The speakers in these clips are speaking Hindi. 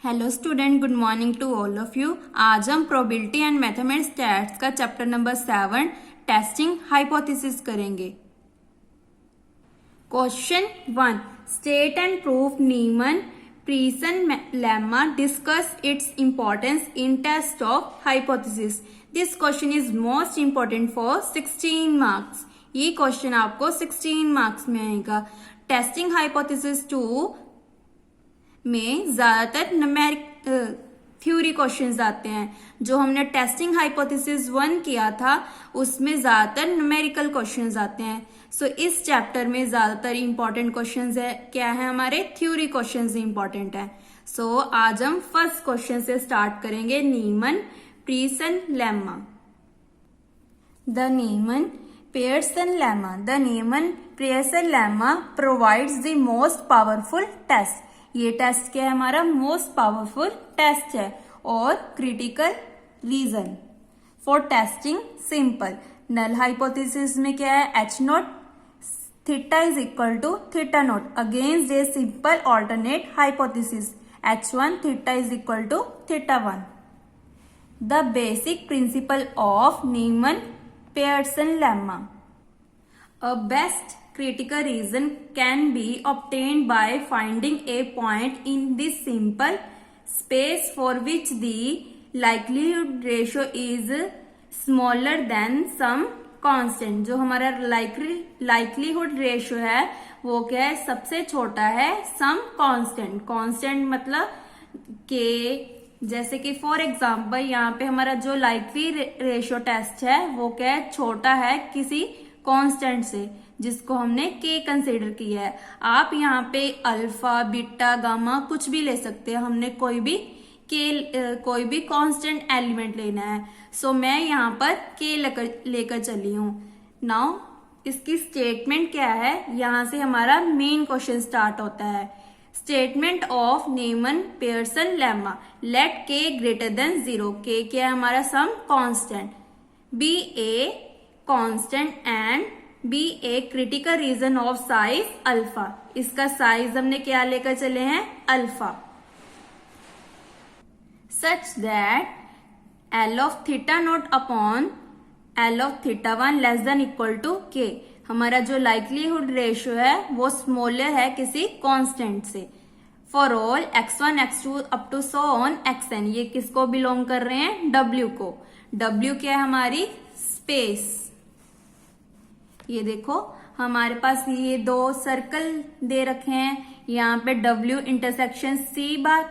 Hello student, good morning to all of you. आज हम प्रोबेबिलिटी एंड मैथमेटिक्स स्टैट्स का चैप्टर नंबर 7 टेस्टिंग हाइपोथेसिस करेंगे। Question 1, state and proof Neyman Pearson lemma, discuss its importance in test of hypothesis. This question is most important for 16 marks. ये क्वेश्चन आपको 16 मार्क्स में आएगा। टेस्टिंग हाइपोथेसिस 2 में ज्यादातर न्यूमेरिक थ्योरी क्वेश्चंस आते हैं। जो हमने टेस्टिंग हाइपोथेसिस 1 किया था उसमें ज्यादातर न्यूमेरिकल क्वेश्चंस आते हैं। सो इस चैप्टर में ज्यादातर इंपॉर्टेंट क्वेश्चंस है क्या है, हमारे थ्योरी क्वेश्चंस इंपॉर्टेंट है। सो आज हम फर्स्ट क्वेश्चन से स्टार्ट करेंगे, Neyman Pearson lemma. The Neyman Pearson lemma, the Neyman Pearson lemma provides the most powerful test. ये टेस्ट क्या है, हमारा मोस्ट पावरफुल टेस्ट है। और critical region for testing simple. Null hypothesis में क्या है, H naught theta is equal to theta naught against a simple alternate hypothesis H1 theta is equal to theta 1। The basic principle of Neyman Pearson lemma. A best critical reason can be obtained by finding a point in this simple space for which the likelihood ratio is smaller than some constant। जो हमारा likelihood ratio है वो क्या है, सबसे छोटा है some constant। constant मतलब के, जैसे कि फॉर एग्जाम्पल यहाँ पे हमारा जो लाइकली रेशियो टेस्ट है वो क्या है, छोटा है किसी कांस्टेंट से जिसको हमने के कंसीडर किया है। आप यहाँ पे अल्फा बीटा गामा कुछ भी ले सकते हैं, हमने कोई भी कांस्टेंट एलिमेंट लेना है। सो मैं यहाँ पर के लेकर चली हूँ। नाउ इसकी स्टेटमेंट क्या है, यहाँ से हमारा मेन क्वेश्चन स्टार्ट होता है। Statement of Neyman Pearson lemma, let k greater than 0। K क्या है, हमारा some constant. Be a constant and be a critical region of size alpha. इसका साइज हमने क्या लेकर चले हैं, alpha. Such that L of theta not upon L of theta 1 less than equal to k. हमारा जो लाइकलीहुड रेशियो है वो स्मॉलर है किसी कांस्टेंट से। For all x1 x2 up to so on xn। ये किसको बिलोंग कर रहे हैं, w को। w क्या है, हमारी स्पेस। ये देखो हमारे पास ये दो सर्कल दे रखे हैं, यहाँ पे W intersection C bar,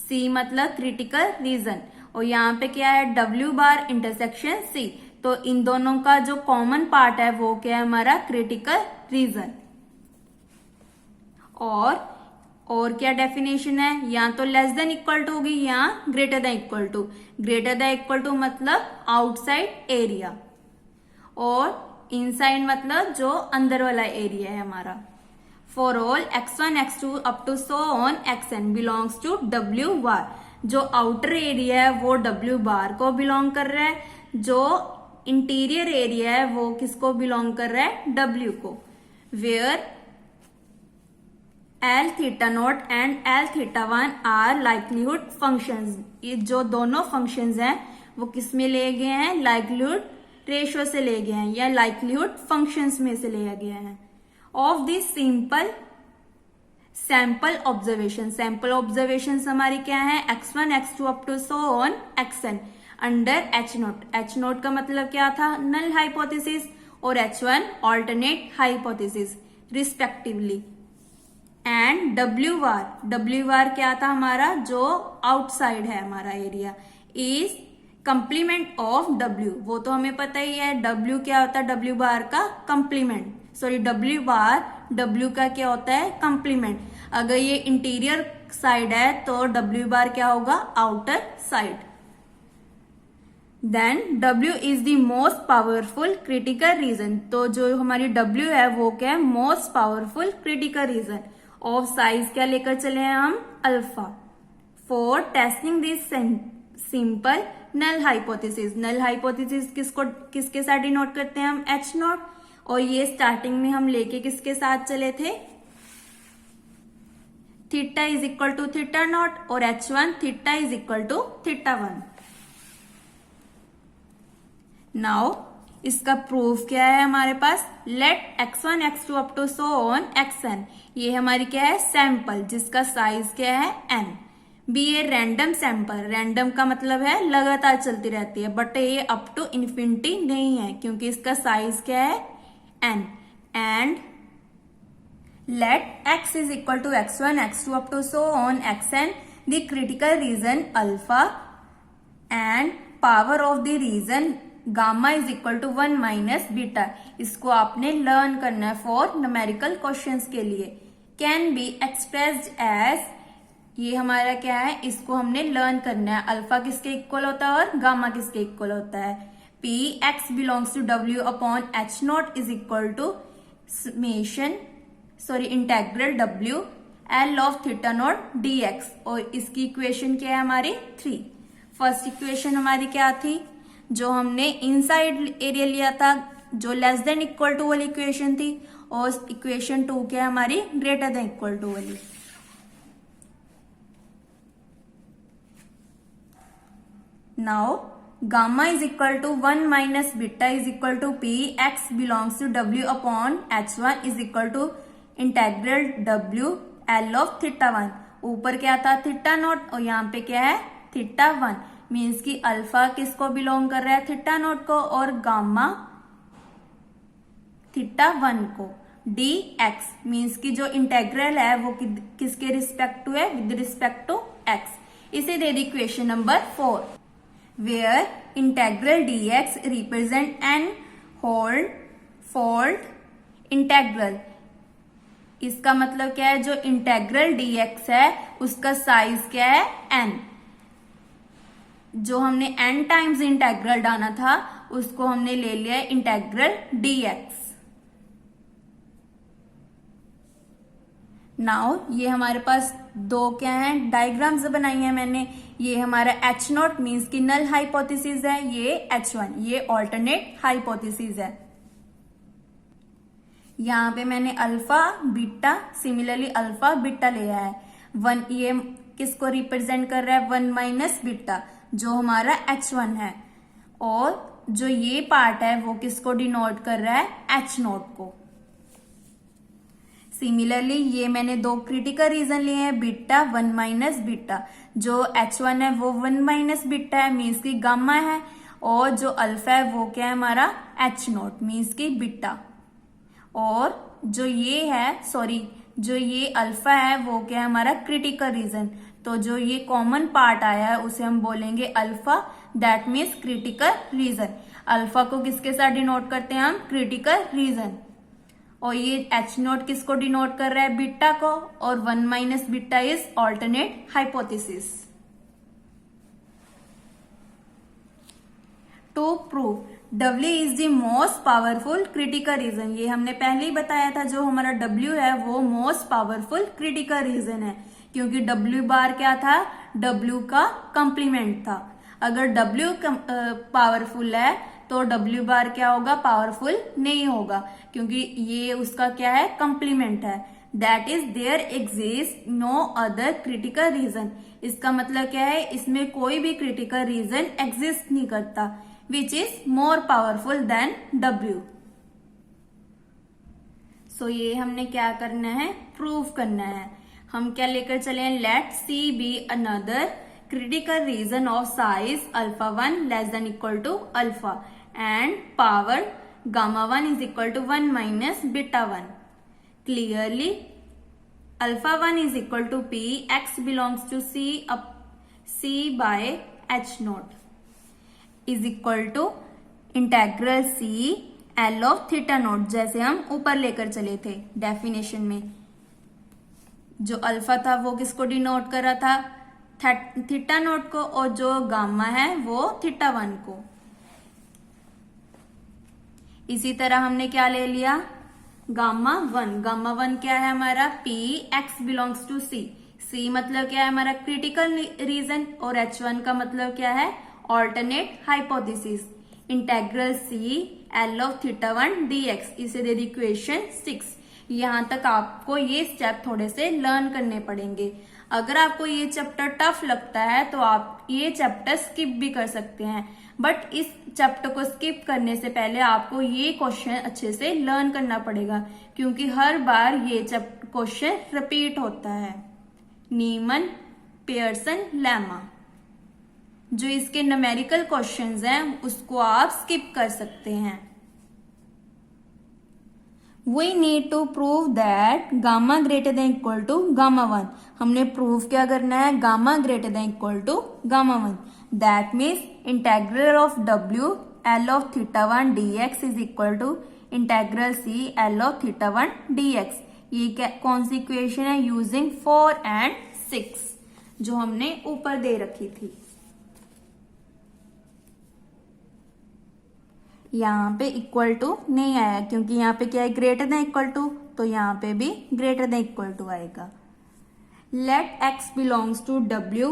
C मतलब क्रिटिकल रीजन, और यहाँ पे क्या है W बार इंटरसेक्शन C। तो इन दोनों का जो कॉमन पार्ट है वो क्या है, हमारा क्रिटिकल रीजन। और क्या डेफिनेशन है, यहाँ तो लेस देन इक्वल टू होगी, यहाँ greater than equal to. Greater than equal to मतलब आउटसाइड एरिया, और इनसाइड मतलब जो अंदर वाला एरिया है हमारा। For all x1 x2 up to so on xn belongs to W bar. जो आउटर एरिया है वो W बार को बिलोंग कर रहा है, जो इंटीरियर एरिया है वो किसको बिलोंग कर रहा है, W को। Where L theta not and L theta 1 are likelihood functions. ये जो दोनों फंक्शंस हैं वो किस में लिए गए हैं, लाइकलीहुड रेशियो से ले गए हैं या लाइकलीहुड फंक्शंस में से लिया गया है। Of this simple sample observation. Sample observation हमारी क्या है, x1 x2 up to so on xn under h naught. h naught का मतलब क्या था, नल हाइपोथेसिस, और h1 alternate hypothesis respectively. And w bar क्या था हमारा, जो आउटसाइड है हमारा area, is complement of W। वो तो हमें पता ही है W क्या होता है, W बार का कंप्लीमेंट, सॉरी W बार W का क्या होता है, कंप्लीमेंट। अगर ये इंटीरियर साइड है तो W बार क्या होगा, outer side. Then W is the most powerful critical region. तो जो हमारी W है वो क्या है, most powerful critical region. Of size क्या लेकर चले हैं हम, alpha. For testing this simple null hypothesis. Null hypothesis किसके साथ डिनोट करते हैं हम, H नॉट। और ये स्टार्टिंग में हम लेके किसके साथ चले थे, theta is equal to theta naught और h1 theta is equal to theta 1। Now इसका प्रूफ क्या है हमारे पास, let x1 x2 up to so on xn, ये हमारी क्या है सैंपल जिसका साइज क्या है n, be a random sample, random का मतलब है लगातार चलती रहती है, बट ये अप टू इन्फिनिटी नहीं है क्योंकि इसका साइज क्या है n, and let x is equal to x1 x2 up to so on xn the critical region alpha and power of the region gamma is equal to 1 minus beta. इसको आपने लर्न करना है फॉर न्यूमेरिकल क्वेश्चंस के लिए। कैन बी एक्सप्रेस्ड एज, ये हमारा क्या है, इसको हमने लर्न करना है। अल्फा किसके इक्वल होता है और गामा किसके इक्वल होता है। P x belongs to W upon H not is equal to integral W L of theta not D x, और इसकी इक्वेशन क्या है हमारी 3। फर्स्ट इक्वेशन हमारी क्या थी, जो हमने इनसाइड एरिया लिया था, जो लेस देन इक्वल टू वाली इक्वेशन थी, और इक्वेशन 2 क्या है हमारी ग्रेटर देन इक्वल टू वाली। Now gamma is equal to 1 minus beta is equal to P x belongs to W upon h1 is equal to integral W L of theta 1। ऊपर क्या था थीटा नॉट और यहाँ पे क्या है थीटा 1, मीन्स कि अल्फा किसको बिलोंग कर रहा है थीटा नॉट को और गामा थीटा 1 को। डी एक्स मीन्स कि जो इंटेग्रल है वो किसके रिस्पेक्ट टू है, विद रिस्पेक्ट टू एक्स। इसे दे दी equation number 4, where integral d x represent n whole fold integral. इसका मतलब क्या है, जो इंटेग्रल डी एक्स है उसका साइज क्या है n, जो हमने n टाइम्स इंटेग्रल डाला था उसको हमने ले लिया है इंटेग्रल dx। नाउ ये हमारे पास दो क्या है डायग्राम्स बनाई है मैंने। ये हमारा h नॉट मीन्स की नल हाइपोथेसिस है, ये h1 ये ऑल्टरनेट हाइपोथेसिस है। यहाँ पे मैंने alpha beta, similarly alpha beta लिया है। 1 ये किसको रिप्रेजेंट कर रहा है 1 माइनस बीटा, जो हमारा h1 है, और जो ये पार्ट है वो किसको डिनोट कर रहा है h नॉट को। सिमिलरली ये मैंने दो क्रिटिकल रीजन लिए हैं, बीटा 1 माइनस बीटा, जो h1 है वो 1 माइनस बीटा है मीन्स की गामा है, और जो अल्फा है वो क्या है हमारा h नॉट मीन्स की बीटा, और जो ये है जो ये अल्फा है वो क्या है हमारा क्रिटिकल रीजन। तो जो ये कॉमन पार्ट आया है उसे हम बोलेंगे alpha, that means critical region. Alpha को किसके साथ डिनोट करते हैं हम क्रिटिकल रीजन, और ये h नोट किसको डिनोट कर रहा है बीटा को, और 1 minus beta is alternate hypothesis. To prove W is the most powerful critical region, ये हमने पहले ही बताया था, जो हमारा W है वो मोस्ट पावरफुल क्रिटिकल रीजन है, क्योंकि W बार क्या था W का कंप्लीमेंट था। अगर W पावरफुल है तो W बार क्या होगा पावरफुल नहीं होगा, क्योंकि ये उसका क्या है कंप्लीमेंट है। That is there exist no other critical region, इसका मतलब क्या है इसमें कोई भी क्रिटिकल रीजन एग्जिस्ट नहीं करता which is more powerful than W। So ये हमने क्या करना है प्रूव करना है। हम क्या लेकर चले हैं, late C be another critical reason of size alpha 1 less than equal to alpha and power gamma 1 is equal to 1 minus beta 1। Clearly alpha 1 is equal to P x belongs to C by h naught is equal to integral C L of theta naught, जैसे हम ऊपर लेकर चले थे डेफिनेशन में। जो अल्फा था वो किसको डिनोट कर रहा था थीटा नोट को, और जो गामा है वो थीटा 1 को। इसी तरह हमने क्या ले लिया गामा 1 क्या है हमारा पी एक्स बिलोंग्स टू सी मतलब क्या है हमारा क्रिटिकल रीजन, और h1 का मतलब क्या है alternate hypothesis. Integral C L of theta 1 dx, इसे दे दी इक्वेशन 6। यहाँ तक आपको ये स्टेप थोड़े से लर्न करने पड़ेंगे। अगर आपको ये चैप्टर टफ लगता है तो आप ये चैप्टर स्किप भी कर सकते हैं, बट इस चैप्टर को स्किप करने से पहले आपको ये क्वेश्चन अच्छे से लर्न करना पड़ेगा, क्योंकि हर बार ये क्वेश्चन रिपीट होता है। नीमन पियर्सन लेमा, जो इसके न्यूमेरिकल क्वेश्चंस हैं उसको आप स्किप कर सकते हैं। We need to prove that gamma greater than equal to gamma 1. हमने प्रूव क्या करना है, gamma greater than equal to gamma 1. That means integral of W L of theta 1 dx is equal to integral C L of theta 1 dx. ये क्या कौन सी इक्वेशन है, यूजिंग 4 and 6 जो हमने ऊपर दे रखी थी। यहाँ पे इक्वल टू नहीं आया क्योंकि यहाँ पे क्या है, ग्रेटर देन इक्वल टू, तो यहाँ पे भी ग्रेटर देन इक्वल टू आएगा। Let x belongs to W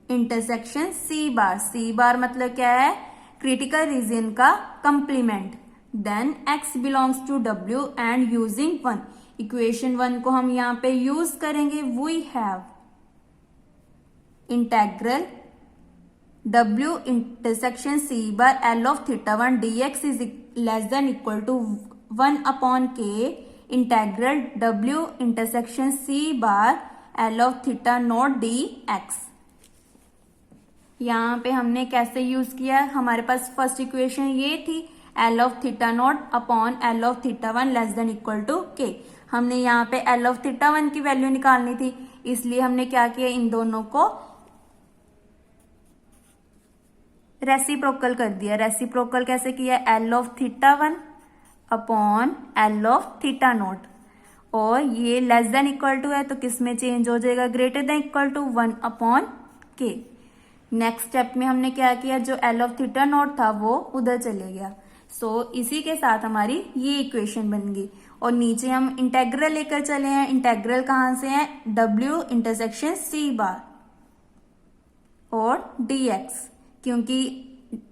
intersection C bar. C bar मतलब क्या है, क्रिटिकल रीजन का complement. Then x belongs to W and using 1, equation 1 को हम यहाँ पे यूज करेंगे। We have integral W intersection C bar L of theta 1 dx is less than equal to 1 upon k integral W intersection C bar L of theta naught dx। यहाँ पे हमने कैसे यूज किया, हमारे पास फर्स्ट इक्वेशन ये थी, L of theta not upon L of theta 1 less than equal to k। हमने यहाँ पे L ऑफ थीटा 1 की वैल्यू निकालनी थी, इसलिए हमने क्या किया, इन दोनों को रेसिप्रोकल कर दिया। रेसिप्रोकल कैसे किया, L of theta 1 upon L of theta naught, और ये लेस देन इक्वल टू है तो किस में चेंज हो जाएगा, greater than equal to 1 upon k। Next step में हमने क्या किया, जो L ऑफ थीटा नॉट था वो उधर चले गया। सो इसी के साथ हमारी ये इक्वेशन बन गई, और नीचे हम इंटेग्रल लेकर चले हैं। इंटेग्रल कहाँ से है, W इंटरसेक्शन C बार और dx, क्योंकि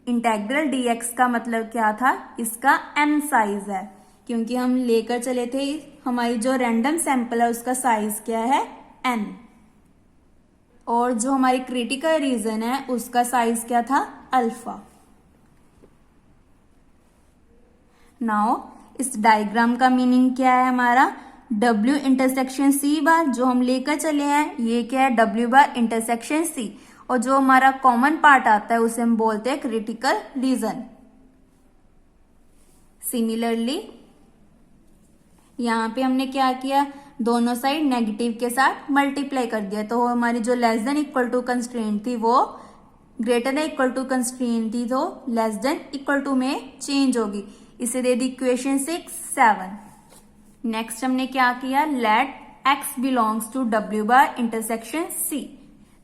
इंटेग्रल dx का मतलब क्या था, इसका n साइज है, क्योंकि हम लेकर चले थे हमारी जो रैंडम सैंपल है उसका साइज क्या है, n, और जो हमारी क्रिटिकल रीजन है उसका साइज क्या था, अल्फा। नाउ इस डायग्राम का मीनिंग क्या है हमारा, W इंटरसेक्शन C बार जो हम लेकर चले हैं, ये क्या है, W बार इंटरसेक्शन C, और जो हमारा कॉमन पार्ट आता है उसे हम बोलते हैं क्रिटिकल रीजन। सिमिलरली यहाँ पे हमने क्या किया, दोनों साइड नेगेटिव के साथ मल्टीप्लाई कर दिया, तो हमारी जो less than equal to constraint थी वो greater than equal to constraint थी, तो लेस देन इक्वल टू में चेंज होगी। इसे दे दी इक्वेशन 6, 7। नेक्स्ट हमने क्या किया, let x belongs to W bar intersection C।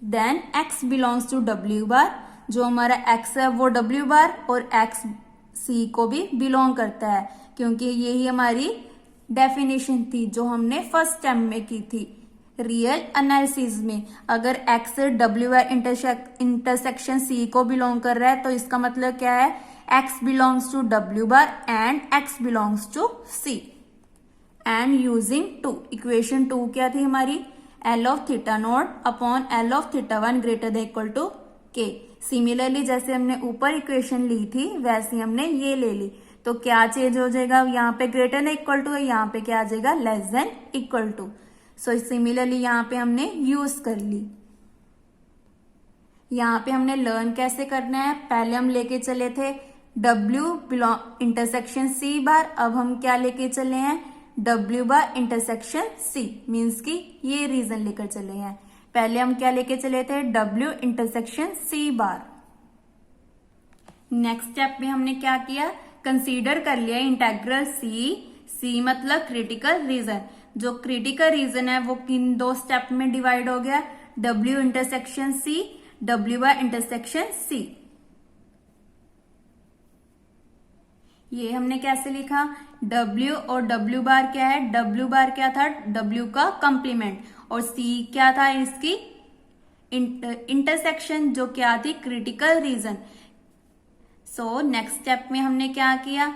Then x belongs to W bar, जो हमारा x है वो W बार और x C को भी बिलोंग करता है, क्योंकि यही हमारी डेफिनेशन थी जो हमने फर्स्ट टाइम में की थी रियल एनालिसिस में। अगर x W bar intersection C को बिलोंग कर रहा है तो इसका मतलब क्या है, x belongs to W bar and x belongs to C। And using 2, equation 2 क्या थी हमारी, L of theta not upon L of theta 1 greater than equal to k। Similarly जैसे हमने ऊपर इक्वेशन ली थी वैसे हमने ये ले ली, तो क्या चेंज हो जाएगा, यहाँ पे ग्रेटर देन इक्वल टू है, यहाँ पे क्या आ जाएगा, less than equal to. So similarly यहाँ पे हमने यूज कर ली। यहाँ पे हमने लर्न कैसे करना है, पहले हम लेके चले थे W बिलोंग इंटरसेक्शन C बार, अब हम क्या लेके चले हैं, W bar intersection C, means कि ये रीजन लेकर चले हैं। पहले हम क्या लेके चले थे, W इंटरसेक्शन C बार। नेक्स्ट स्टेप में हमने क्या किया, कंसीडर कर लिया इंटेग्रल C मतलब क्रिटिकल रीजन। जो क्रिटिकल रीजन है वो किन दो स्टेप में डिवाइड हो गया, W intersection C, W bar intersection C। ये हमने कैसे लिखा, W और W बार क्या है, W बार क्या था, W का कंप्लीमेंट, और C क्या था, इसकी इंटरसेक्शन जो क्या थी, critical reason. So next step में हमने क्या किया,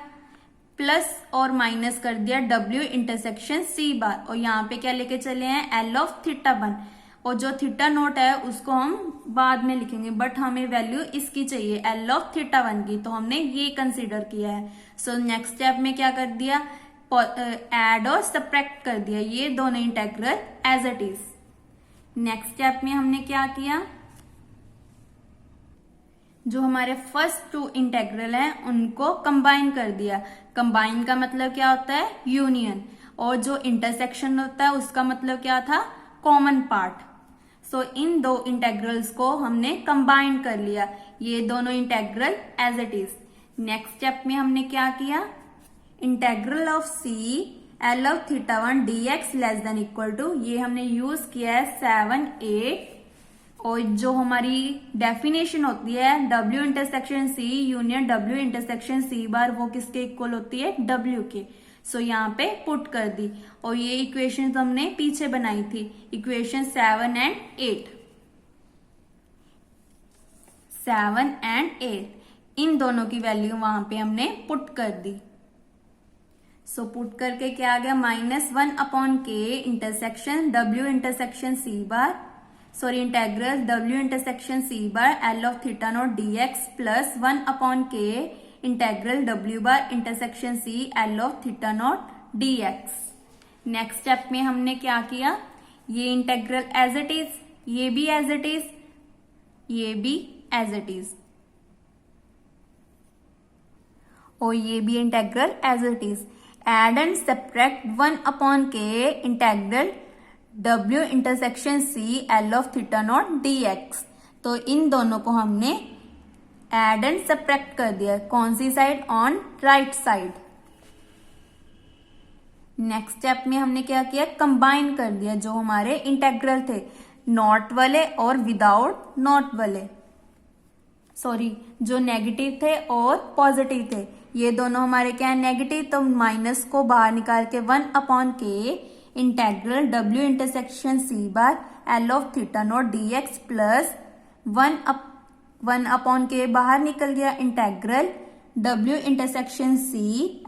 प्लस और माइनस कर दिया W इंटरसेक्शन C बार, और यहाँ पे क्या लेके चले हैं L ऑफ थीटा 1, और जो थीटा नोट है उसको हम बाद में लिखेंगे, बट हमें वैल्यू इसकी चाहिए L ऑफ थीटा 1 की, तो हमने ये कंसीडर किया है। सो नेक्स्ट स्टेप में क्या कर दिया, ऐड और सब्ट्रैक्ट कर दिया ये दोनों integral as it is. Next step में हमने क्या किया, जो हमारे फर्स्ट टू इंटेग्रल हैं उनको कंबाइन कर दिया। कंबाइन का मतलब क्या होता है, यूनियन, और जो इंटरसेक्शन होता है उसका मतलब क्या था, कॉमन पार्ट। सो इन दो इंटेग्रल्स को हमने कंबाइन कर लिया, ये दोनों integral as it is. Next step में हमने क्या किया, integral of C L of theta 1 dx less than equal to, ये हमने यूज किया है 7, 8, और जो हमारी डेफिनेशन होती है W intersection C union W intersection C बार, वो किसके इक्वल होती है, W के। सो यहाँ पे पुट कर दी, और ये इक्वेशन हमने पीछे बनाई थी, इक्वेशन 7 एंड 8, 7 एंड 8, इन दोनों की वैल्यू वहां पे हमने पुट कर दी। सो पुट करके क्या आ गया, -1/k intersection W intersection C bar, sorry integral W intersection C bar L of theta naught dx plus 1/k integral W bar intersection C L of theta naught dx। Next step में हमने क्या किया, ये इंटेग्रल एज इट इज, ये भी एज इट इज, ये भी एज इट इज, और ये भी integral as it is. Add and subtract 1/k integral W intersection C L of theta naught dx। तो इन दोनों को हमने एड एंड सब्ट्रैक्ट कर दिया, कौन सी side, on right side. Next step में हमने क्या किया, कंबाइन कर दिया जो हमारे इंटेग्रल थे, नॉट वाले और विदाउट नॉट वाले, सॉरी जो नेगेटिव थे और पॉजिटिव थे, ये दोनों हमारे क्या है, नेगेटिव, तो माइनस को बाहर निकाल के 1/k integral W intersection C bar L of theta naught dx plus 1/k बाहर निकल गया, integral W intersection C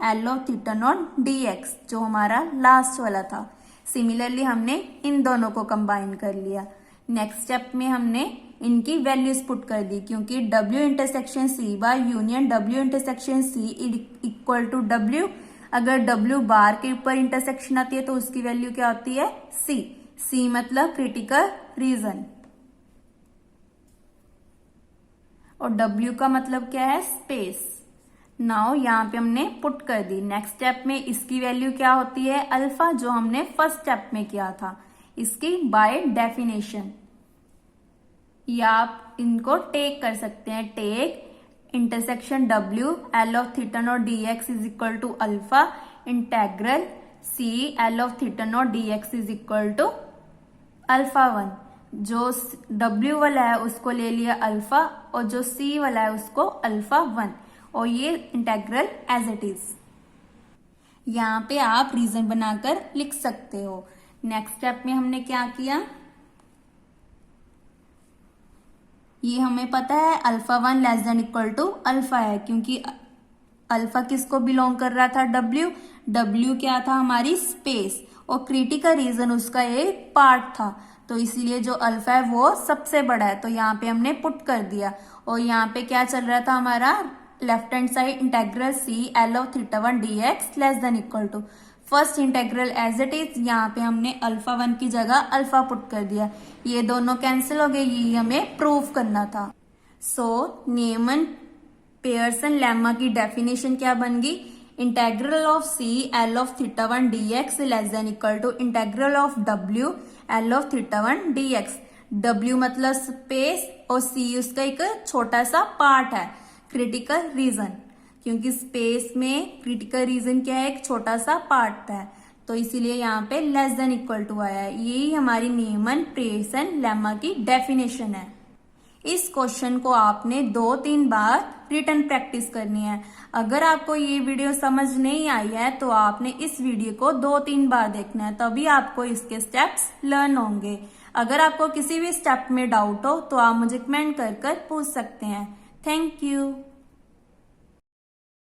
L of theta naught dx, जो हमारा लास्ट वाला था। सिमिलरली हमने इन दोनों को कंबाइन कर लिया। नेक्स्ट स्टेप में हमने इनकी वैल्यूज पुट कर दी, क्योंकि W intersection C bar union W intersection C equal to W, अगर W बार के ऊपर इंटरसेक्शन आती है तो उसकी वैल्यू क्या होती है, C। C मतलब क्रिटिकल रीजन, और W का मतलब क्या है, स्पेस। नाउ यहाँ पे हमने पुट कर दी। नेक्स्ट स्टेप में इसकी वैल्यू क्या होती है, अल्फा, जो हमने फर्स्ट स्टेप में किया था, इसकी बाय डेफिनेशन, या आप इनको टेक कर सकते हैं, take intersection W L of theta naught dx is equal to alpha integral C L of theta naught dx is equal to alpha 1। जो W वाला है उसको ले लिया अल्फा, और जो C वाला है उसको अल्फा 1, और ये इंटेग्रल एज इट इज। यहाँ पे आप रीजन बनाकर लिख सकते हो। नेक्स्ट स्टेप में हमने क्या किया, ये हमें पता है alpha 1 less than equal to alpha है, क्योंकि अल्फा किसको बिलोंग कर रहा था, W क्या था, हमारी स्पेस, और क्रिटिकल रीजन उसका एक पार्ट था, तो इसीलिए जो अल्फा है वो सबसे बड़ा है, तो यहाँ पे हमने पुट कर दिया। और यहाँ पे क्या चल रहा था हमारा, left hand side integral C L of theta 1 dx less than equal to first integral as it is, यहाँ पे हमने अल्फा 1 की जगह अल्फा पुट कर दिया, ये दोनों कैंसिल हो गए, ये हमें प्रूव करना था। सो न्यूमैन पेयरसन लेमा की डेफिनेशन क्या बन गई, integral of C L of theta 1 dx less than equal to integral of W L of theta 1 dx। W मतलब स्पेस, और C उसका एक छोटा सा पार्ट है, क्रिटिकल रीजन, क्योंकि स्पेस में क्रिटिकल रीजन क्या है, एक छोटा सा पार्ट है, तो इसीलिए यहाँ पे लेस देन इक्वल टू आया है। यही हमारी न्यूमैन पेयरसन लेमा की डेफिनेशन है। इस क्वेश्चन को आपने 2-3 बार रिटन प्रैक्टिस करनी है। अगर आपको ये वीडियो समझ नहीं आई है तो आपने इस वीडियो को 2-3 बार देखना है, तभी आपको इसके स्टेप्स लर्न होंगे। अगर आपको किसी भी स्टेप में डाउट हो तो आप मुझे कमेंट कर पूछ सकते हैं। Thank you.